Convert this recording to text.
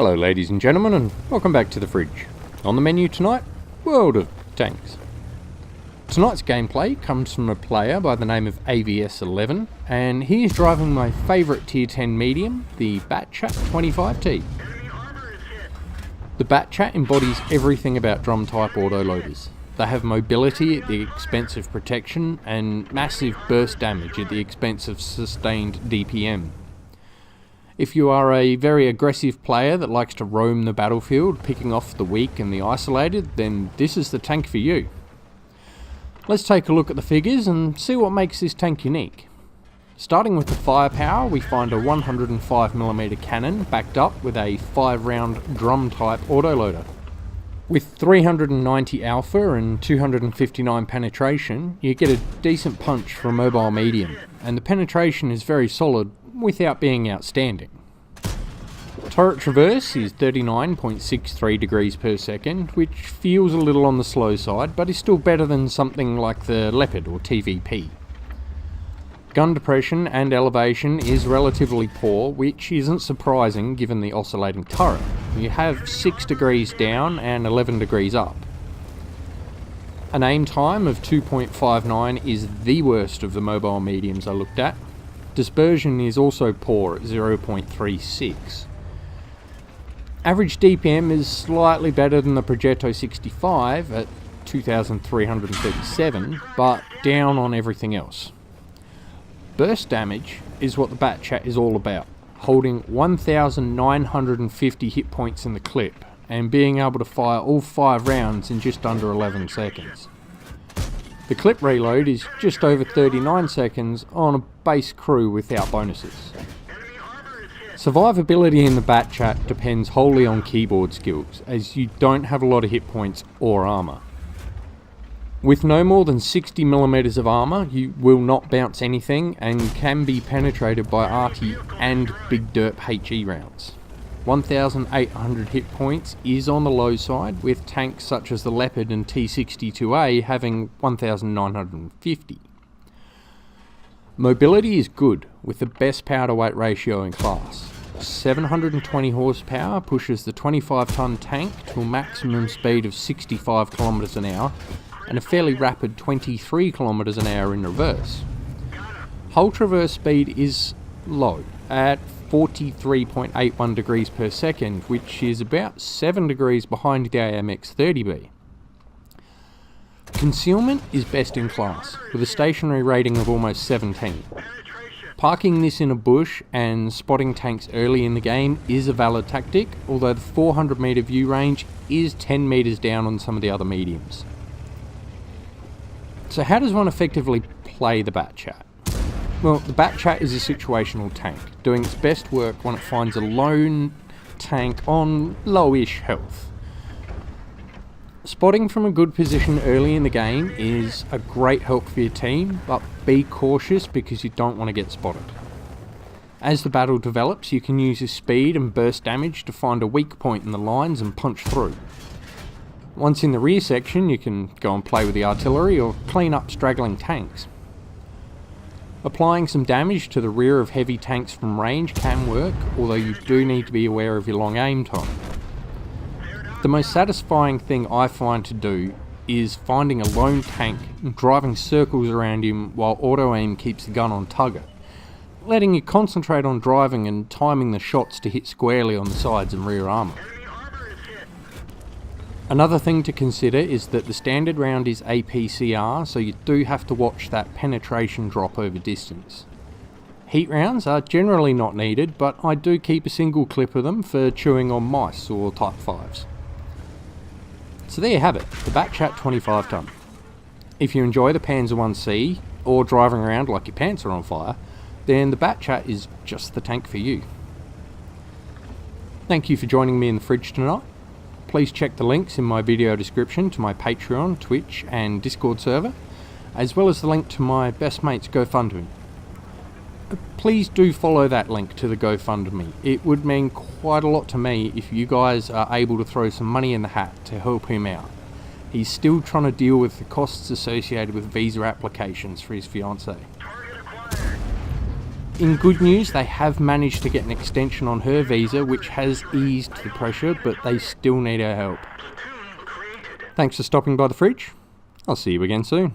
Hello ladies and gentlemen, and welcome back to the fridge. On the menu tonight, World of Tanks. Tonight's gameplay comes from a player by the name of AVS11, and he is driving my favourite tier 10 medium, the BatChat 25t. The BatChat embodies everything about drum type autoloaders. They have mobility at the expense of protection and massive burst damage at the expense of sustained DPM. If you are a very aggressive player that likes to roam the battlefield, picking off the weak and the isolated, then this is the tank for you. Let's take a look at the figures and see what makes this tank unique. Starting with the firepower, we find a 105mm cannon backed up with a 5-round drum type autoloader. With 390 alpha and 259 penetration, you get a decent punch for a mobile medium, and the penetration is very solid without being outstanding. Turret traverse is 39.63 degrees per second, which feels a little on the slow side, but is still better than something like the Leopard or TVP. Gun depression and elevation is relatively poor, which isn't surprising given the oscillating turret. You have 6 degrees down and 11 degrees up. An aim time of 2.59 is the worst of the mobile mediums I looked at. Dispersion is also poor at 0.36. Average DPM is slightly better than the Progetto 65 at 2337, but down on everything else. Burst damage is what the BatChat is all about, holding 1950 hit points in the clip and being able to fire all 5 rounds in just under 11 seconds. The clip reload is just over 39 seconds on a base crew without bonuses. Survivability in the BatChat depends wholly on keyboard skills, as you don't have a lot of hit points or armour. With no more than 60mm of armour, you will not bounce anything and can be penetrated by arty and big derp HE rounds. 1,800 hit points is on the low side, with tanks such as the Leopard and T62A having 1,950. Mobility is good, with the best power to weight ratio in class. 720 horsepower pushes the 25-ton tank to a maximum speed of 65 km an hour and a fairly rapid 23 km an hour in reverse. Hull traverse speed is low, at 43.81 degrees per second, which is about 7 degrees behind the AMX-30B. Concealment is best in class, with a stationary rating of almost 17. Parking this in a bush and spotting tanks early in the game is a valid tactic, although the 400 metre view range is 10 metres down on some of the other mediums. So how does one effectively play the BatChat? Well, the BatChat is a situational tank, doing its best work when it finds a lone tank on lowish health. Spotting from a good position early in the game is a great help for your team, but be cautious because you don't want to get spotted. As the battle develops, you can use your speed and burst damage to find a weak point in the lines and punch through. Once in the rear section, you can go and play with the artillery or clean up straggling tanks. Applying some damage to the rear of heavy tanks from range can work, although you do need to be aware of your long aim time. The most satisfying thing I find to do is finding a lone tank and driving circles around him while auto aim keeps the gun on tugger, letting you concentrate on driving and timing the shots to hit squarely on the sides and rear armour. Another thing to consider is that the standard round is APCR, so you do have to watch that penetration drop over distance. Heat rounds are generally not needed, but I do keep a single clip of them for chewing on mice or Type 5s. So there you have it, the BatChat 25-ton. If you enjoy the Panzer 1C, or driving around like your pants are on fire, then the BatChat is just the tank for you. Thank you for joining me in the fridge tonight. Please check the links in my video description to my Patreon, Twitch and Discord server, as well as the link to my best mate's GoFundMe. Please do follow that link to the GoFundMe. It would mean quite a lot to me if you guys are able to throw some money in the hat to help him out. He's still trying to deal with the costs associated with visa applications for his fiancée. in good news, they have managed to get an extension on her visa, which has eased the pressure, but they still need our help. Thanks for stopping by the fridge. I'll see you again soon.